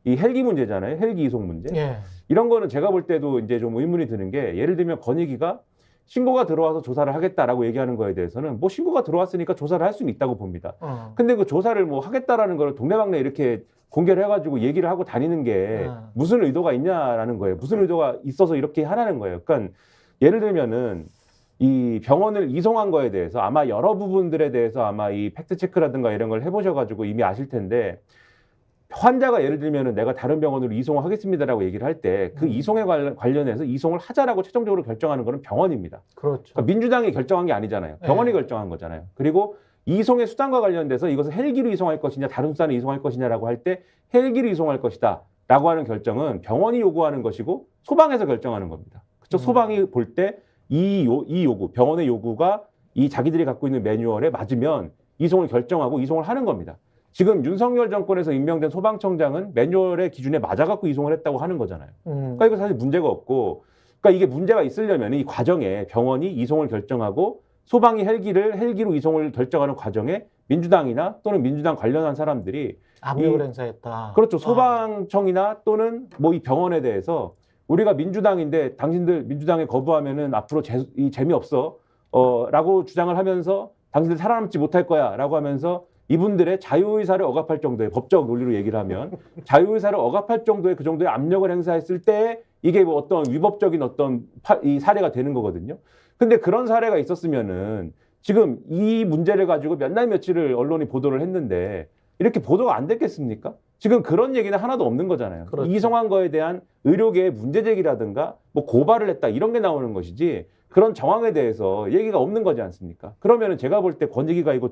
이 헬기 문제잖아요. 헬기 이송 문제. 예. 이런 거는 제가 볼 때도 이제 좀 의문이 드는 게 예를 들면 권익위가 신고가 들어와서 조사를 하겠다라고 얘기하는 거에 대해서는 뭐 신고가 들어왔으니까 조사를 할 수는 있다고 봅니다. 근데 그 조사를 뭐 하겠다라는 걸 동네방네 이렇게 공개를 해가지고 얘기를 하고 다니는 게 무슨 의도가 있냐라는 거예요. 무슨 의도가 있어서 이렇게 하라는 거예요. 그러니까 예를 들면은 이 병원을 이송한 거에 대해서 아마 여러 부분들에 대해서 아마 이 팩트체크라든가 이런 걸 해보셔가지고 이미 아실 텐데 환자가 예를 들면은 내가 다른 병원으로 이송을 하겠습니다라고 얘기를 할 때 그 이송에 관련해서 이송을 하자라고 최종적으로 결정하는 거는 병원입니다. 그렇죠. 그러니까 민주당이 결정한 게 아니잖아요. 병원이 결정한 거잖아요. 그리고 이송의 수단과 관련돼서 이것을 헬기로 이송할 것이냐 다른 수단을 이송할 것이냐라고 할 때 헬기로 이송할 것이다 라고 하는 결정은 병원이 요구하는 것이고 소방에서 결정하는 겁니다. 그렇죠? 소방이 볼 때 이 요구, 병원의 요구가 이 자기들이 갖고 있는 매뉴얼에 맞으면 이송을 결정하고 이송을 하는 겁니다. 지금 윤석열 정권에서 임명된 소방청장은 매뉴얼의 기준에 맞아갖고 이송을 했다고 하는 거잖아요. 그러니까 이거 사실 문제가 없고, 그러니까 이게 문제가 있으려면 이 과정에 병원이 이송을 결정하고 소방이 헬기로 이송을 결정하는 과정에 민주당이나 또는 민주당 관련한 사람들이 압력을 행사했다. 그렇죠. 소방청이나 또는 뭐 이 병원에 대해서 우리가 민주당인데 당신들 민주당에 거부하면은 앞으로 재미없어 라고 주장을 하면서 당신들 살아남지 못할 거야 라고 하면서 이분들의 자유의사를 억압할 정도의 법적 논리로 얘기를 하면 자유의사를 억압할 정도의 그 정도의 압력을 행사했을 때 이게 뭐 어떤 위법적인 어떤 이 사례가 되는 거거든요. 근데 그런 사례가 있었으면은 지금 이 문제를 가지고 몇 날 며칠을 언론이 보도를 했는데 이렇게 보도가 안 됐겠습니까? 지금 그런 얘기는 하나도 없는 거잖아요. 그렇죠. 이송한 거에 대한 의료계의 문제 제기라든가 뭐 고발을 했다 이런 게 나오는 것이지 그런 정황에 대해서 얘기가 없는 거지 않습니까? 그러면은 제가 볼 때 권익위가 이거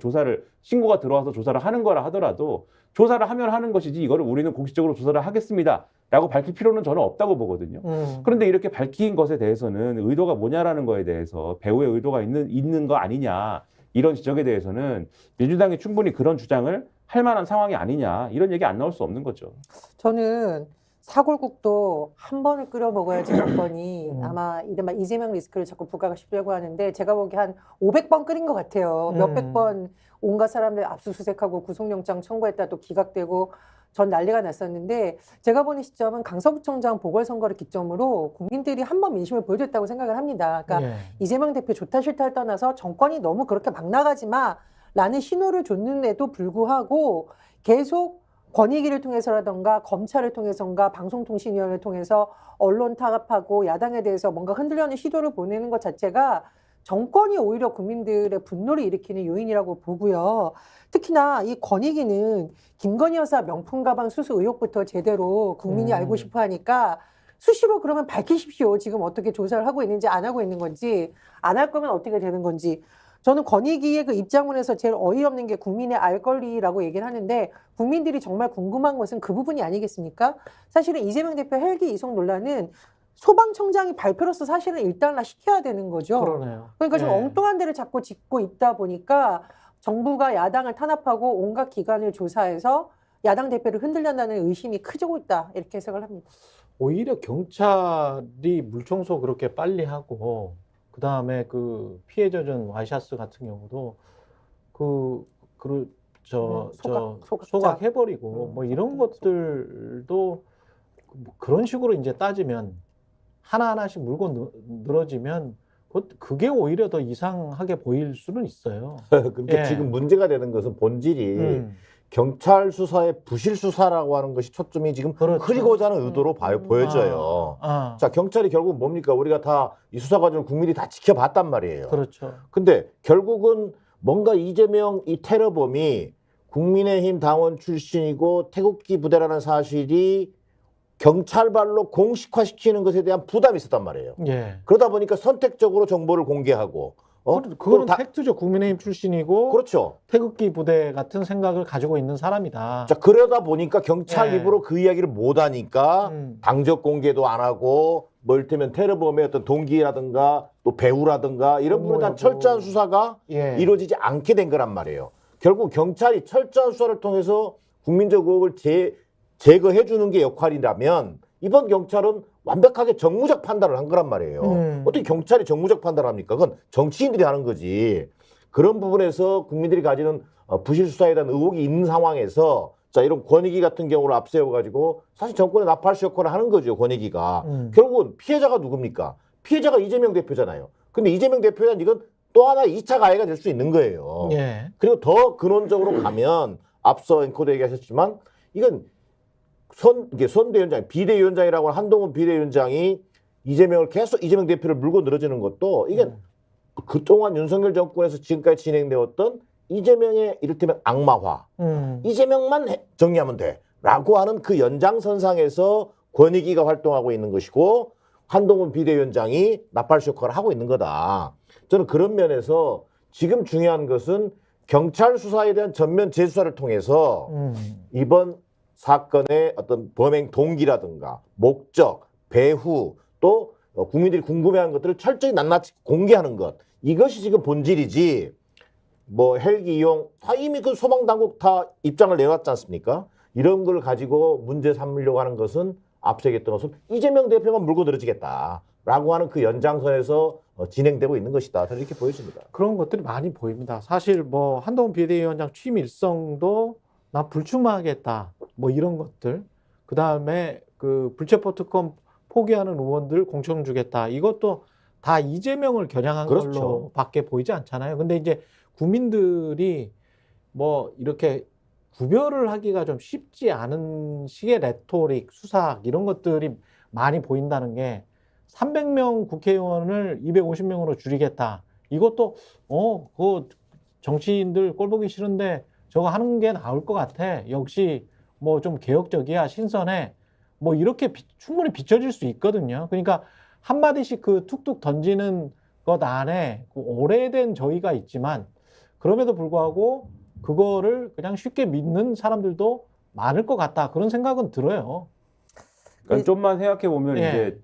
신고가 들어와서 조사를 하는 거라 하더라도 조사를 하면 하는 것이지 이거를 우리는 공식적으로 조사를 하겠습니다 라고 밝힐 필요는 저는 없다고 보거든요. 그런데 이렇게 밝힌 것에 대해서는 의도가 뭐냐라는 거에 대해서 배우의 의도가 있는 거 아니냐 이런 지적에 대해서는 민주당이 충분히 그런 주장을 할 만한 상황이 아니냐 이런 얘기 안 나올 수 없는 거죠. 저는 사골국도 한 번을 끓여 먹어야지 몇 번이 아마 이른바 이재명 리스크를 자꾸 부각시키려고 하는데 제가 보기에 한 500번 끓인 것 같아요. 몇백 번 온갖 사람들 압수수색하고 구속영장 청구했다 또 기각되고 전 난리가 났었는데 제가 보는 시점은 강서구청장 보궐선거를 기점으로 국민들이 한 번 민심을 보여줬다고 생각을 합니다. 그러니까 이재명 대표 좋다 싫다를 떠나서 정권이 너무 그렇게 막 나가지 마라는 신호를 줬는데도 불구하고 계속 권익위를 통해서라던가 검찰을 통해서인가 방송통신위원회를 통해서 언론 타협하고 야당에 대해서 뭔가 흔들려는 시도를 보내는 것 자체가 정권이 오히려 국민들의 분노를 일으키는 요인이라고 보고요. 특히나 이 권익위는 김건희 여사 명품 가방 수수 의혹부터 제대로 국민이 알고 싶어 하니까 수시로 그러면 밝히십시오. 지금 어떻게 조사를 하고 있는지 안 하고 있는 건지 안 할 거면 어떻게 되는 건지. 저는 권익위의 그 입장문에서 제일 어이없는 게 국민의 알 권리라고 얘기를 하는데 국민들이 정말 궁금한 것은 그 부분이 아니겠습니까? 사실은 이재명 대표 헬기 이송 논란은 소방청장이 발표로서 사실은 일단락 시켜야 되는 거죠. 그러네요. 그러니까 좀 엉뚱한 데를 자꾸 짚고 있다 보니까 정부가 야당을 탄압하고 온갖 기관을 조사해서 야당 대표를 흔들려다는 의심이 크고 있다 이렇게 해석을 합니다. 오히려 경찰이 물청소 그렇게 빨리 하고 그 다음에 그 피해 젖은 와이셔츠 같은 경우도 소각해버리고 뭐 이런 것들도 뭐 그런 식으로 이제 따지면 하나하나씩 물고 늘어지면 그게 오히려 더 이상하게 보일 수는 있어요. 그러니까 지금 문제가 되는 것은 본질이 경찰 수사의 부실 수사라고 하는 것이 초점이 지금 흐리고자 하는 의도로 보여져요. 자, 경찰이 결국 뭡니까? 우리가 다 이 수사 과정을 국민이 다 지켜봤단 말이에요. 그렇죠. 근데 결국은 뭔가 이재명 이 테러범이 국민의힘 당원 출신이고 태극기 부대라는 사실이 경찰발로 공식화시키는 것에 대한 부담이 있었단 말이에요. 그러다 보니까 선택적으로 정보를 공개하고 그거는 팩트죠. 국민의힘 출신이고 그렇죠. 태극기 부대 같은 생각을 가지고 있는 사람이다. 자, 그러다 보니까 경찰 입으로 그 이야기를 못 하니까 당적 공개도 안 하고 뭐 이를테면 테러범의 어떤 동기라든가 또 배우라든가 이런 부분에 대한 철저한 수사가 이루어지지 않게 된 거란 말이에요. 결국 경찰이 철저한 수사를 통해서 국민적 의혹을 제거해 주는 게 역할이라면 이번 경찰은 완벽하게 정무적 판단을 한 거란 말이에요. 어떻게 경찰이 정무적 판단을 합니까? 그건 정치인들이 하는 거지. 그런 부분에서 국민들이 가지는 부실 수사에 대한 의혹이 있는 상황에서 자, 이런 권익위 같은 경우를 앞세워가지고 사실 정권의 나팔수 역할을 하는 거죠, 권익위가. 결국은 피해자가 누굽니까? 피해자가 이재명 대표잖아요. 근데 이재명 대표는 이건 또 하나 2차 가해가 될 수 있는 거예요. 예. 그리고 더 근원적으로 가면 앞서 앵커도 얘기하셨지만 이건 이게 선대위원장, 비대위원장이라고 하는 한동훈 비대위원장이 이재명 대표를 물고 늘어지는 것도 이게 그동안 윤석열 정권에서 지금까지 진행되었던 이재명의 이를테면 악마화, 이재명만 정리하면 돼라고 하는 그 연장선상에서 권익위가 활동하고 있는 것이고 한동훈 비대위원장이 나팔수 역할을 하고 있는 거다. 저는 그런 면에서 지금 중요한 것은 경찰 수사에 대한 전면 재수사를 통해서 이번 사건의 어떤 범행 동기라든가 목적, 배후 또 국민들이 궁금해하는 것들을 철저히 낱낱이 공개하는 것, 이것이 지금 본질이지. 뭐 헬기 이용 이미 그 소방당국 다 입장을 내놨지 않습니까? 이런 걸 가지고 문제 삼으려고 하는 것은 앞서 얘기했던 것은 이재명 대표만 물고 늘어지겠다라고 하는 그 연장선에서 진행되고 있는 것이다. 저는 이렇게 보여집니다. 그런 것들이 많이 보입니다. 사실 뭐 한동훈 비대위원장 취임 일성도 나 불출마하겠다 뭐 이런 것들, 그 다음에 그 불체포 특검 포기하는 의원들 공천 주겠다, 이것도 다 이재명을 겨냥한 그렇죠. 걸로밖에 보이지 않잖아요. 근데 이제 국민들이 뭐 이렇게 구별을 하기가 좀 쉽지 않은 식의 레토릭, 수사 이런 것들이 많이 보인다는 게 300명 국회의원을 250명으로 줄이겠다. 이것도 그 정치인들 꼴 보기 싫은데 저거 하는 게 나을 것 같아. 역시 뭐 좀 개혁적이야, 신선해. 뭐 이렇게 충분히 비춰질 수 있거든요. 그러니까 한마디씩 그 툭툭 던지는 것 안에 그 오래된 저희가 있지만 그럼에도 불구하고 그거를 그냥 쉽게 믿는 사람들도 많을 것 같다. 그런 생각은 들어요. 그러니까 좀만 생각해 보면 예. 이제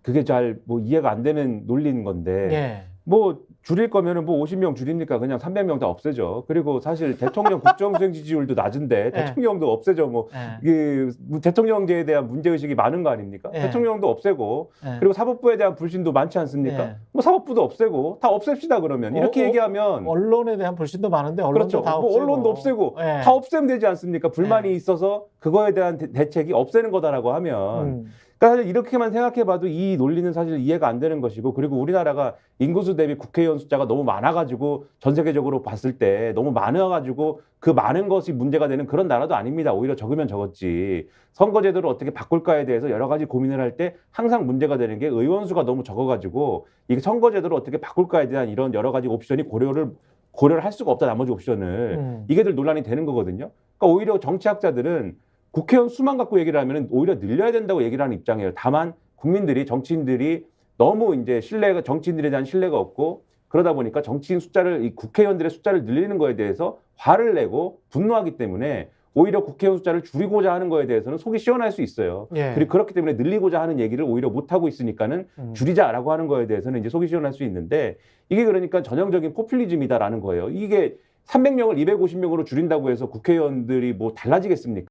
그게 잘 뭐 이해가 안 되는 논리인 건데 예. 뭐 줄일 거면은 뭐 50명 줄입니까? 그냥 300명 다 없애죠. 그리고 사실 대통령 국정수행 지지율도 낮은데 대통령도 없애죠. 뭐 그 대통령제에 대한 문제의식이 많은 거 아닙니까? 대통령도 없애고 그리고 사법부에 대한 불신도 많지 않습니까? 뭐 사법부도 없애고 다 없앱시다 그러면 이렇게 얘기하면 언론에 대한 불신도 많은데 언론도 그렇죠. 다 뭐 없애고. 언론도 없애고 다 없애면 되지 않습니까? 불만이 있어서 그거에 대한 대책이 없애는 거다라고 하면 그러니까 사실 이렇게만 생각해봐도 이 논리는 사실 이해가 안 되는 것이고, 그리고 우리나라가 인구수 대비 국회의원 숫자가 너무 많아가지고 전 세계적으로 봤을 때 너무 많아가지고 그 많은 것이 문제가 되는 그런 나라도 아닙니다. 오히려 적으면 적었지. 선거제도를 어떻게 바꿀까에 대해서 여러 가지 고민을 할 때 항상 문제가 되는 게 의원 수가 너무 적어가지고 이게 선거제도를 어떻게 바꿀까에 대한 이런 여러 가지 옵션이 고려를 할 수가 없다. 나머지 옵션을 이게들 논란이 되는 거거든요. 그러니까 오히려 정치학자들은 국회의원 수만 갖고 얘기를 하면 오히려 늘려야 된다고 얘기를 하는 입장이에요. 다만 국민들이, 정치인들이 너무 이제 정치인들에 대한 신뢰가 없고 그러다 보니까 정치인 숫자를, 이 국회의원들의 숫자를 늘리는 거에 대해서 화를 내고 분노하기 때문에 오히려 국회의원 숫자를 줄이고자 하는 거에 대해서는 속이 시원할 수 있어요. 그리고 그렇기 때문에 늘리고자 하는 얘기를 오히려 못하고 있으니까는 줄이자라고 하는 거에 대해서는 이제 속이 시원할 수 있는데, 이게 그러니까 전형적인 포퓰리즘이다라는 거예요. 이게 300명을 250명으로 줄인다고 해서 국회의원들이 뭐 달라지겠습니까?